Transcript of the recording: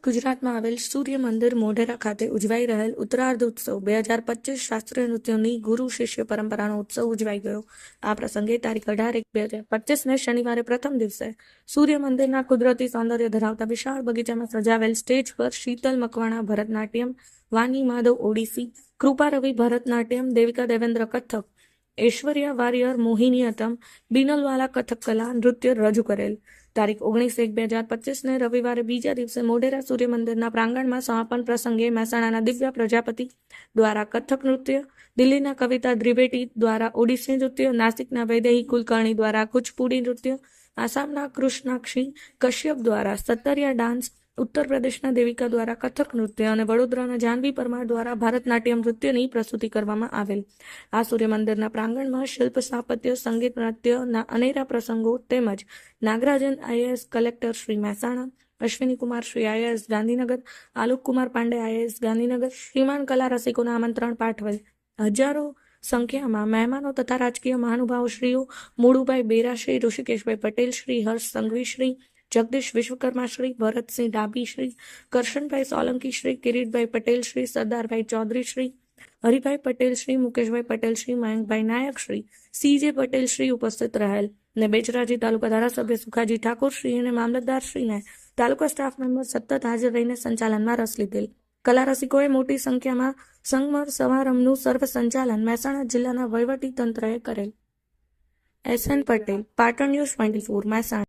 ગુજરાતમાં આવેલ સૂર્ય મંદિર મોઢેરા ખાતે ઉજવાઈ રહેલ ઉત્તરાર્ધ ઉત્સવ 2025 શાસ્ત્રીય નૃત્યોની ગુરુ શિષ્ય પરંપરાનો ઉત્સવ ઉજવાઈ ગયો। આ પ્રસંગે તારીખ 18/1/2025ને શનિવારે પ્રથમ દિવસે સૂર્ય મંદિરના કુદરતી સૌંદર્ય ધરાવતા વિશાળ બગીચામાં સજાવેલ સ્ટેજ પર શીતલ મકવાણા ભરતનાટ્યમ, વાની માધવ ઓડિસી, કૃપા રવિ ભરતનાટ્યમ, દેવિકા દેવેન્દ્ર કથક, ઐશ્વર્યા વારિયર મોહિનીઅટ્ટમ, બિનલવાલા કથક કલા નૃત્ય રજૂ કરેલ। તારીખ 19/1/2025ને રવિવારે બીજા દિવસે મોઢેરા સૂર્ય મંદિરના પ્રાંગણમાં સમાપન પ્રસંગે મહેસાણાના દિવ્યા પ્રજાપતિ દ્વારા કથક નૃત્ય, દિલ્હીના કવિતા દ્વિવેદી દ્વારા ઓડિસી નૃત્ય, નાસિકના વૈદેહી કુલકર્ણી દ્વારા કુચપુડી નૃત્ય, આસામના કૃષ્ણાક્ષી કશ્યપ દ્વારા સત્તરિયા ડાન્સ, ઉત્તર પ્રદેશના દેવિકા દ્વારા કથક નૃત્ય અને વડોદરાના જાનવી પરમાર દ્વારા ભારતનાટ્યમ નૃત્યની પ્રસ્તુતિ કરવામાં આવેલ। આ સૂર્ય મંદિરના પ્રાંગણમાં શિલ્પ સ્થાપત્ય, સંગીત, નૃત્યના અનેરા પ્રસંગો તેમજ Nagarajan IAS collector Shri Mehsana, Ashwini Kumar Shri IAS Gandhinagar, Alok Kumar Pandey IAS Gandhinagar શ્રીમાન કલા રસિકોના આમંત્રણ પાઠવેલ। હજારો સંખ્યામાં મહેમાનો તથા રાજકીય મહાનુભાવો શ્રીઓ મોડુભાઈ બેરા શ્રી, ઋષિકેશભાઈ પટેલ શ્રી, હર્ષ સંઘવી શ્રી, જગદીશ વિશ્વકર્મા શ્રી, ભરતસિંહ ડાબી શ્રી, કરશનભાઈ સોલંકી શ્રી, કિરીટભાઈ પટેલ શ્રી, સરદારભાઈ ચૌધરી શ્રી, હરિભાઈ પટેલ શ્રી, મુકેશભાઈ પટેલ શ્રી, મયંકભાઈ નાયક શ્રી, સીજે પટેલ શ્રી ઉપસ્થિત રહેલ ને બેચરાજી તાલુકા ધારાસભ્ય સુખાજી ઠાકોર શ્રી અને મામલતદાર શ્રીને તાલુકા સ્ટાફ મેમ્બર સતત હાજર રહીને સંચાલનમાં રસ લીધેલ। કલા રસિકોએ મોટી સંખ્યામાં સંગમર સમારંભનું સર્વ સંચાલન મહેસાણા જિલ્લાના વહીવટી તંત્રએ કરેલ। SN Patel, Patan news 24, Mehsana.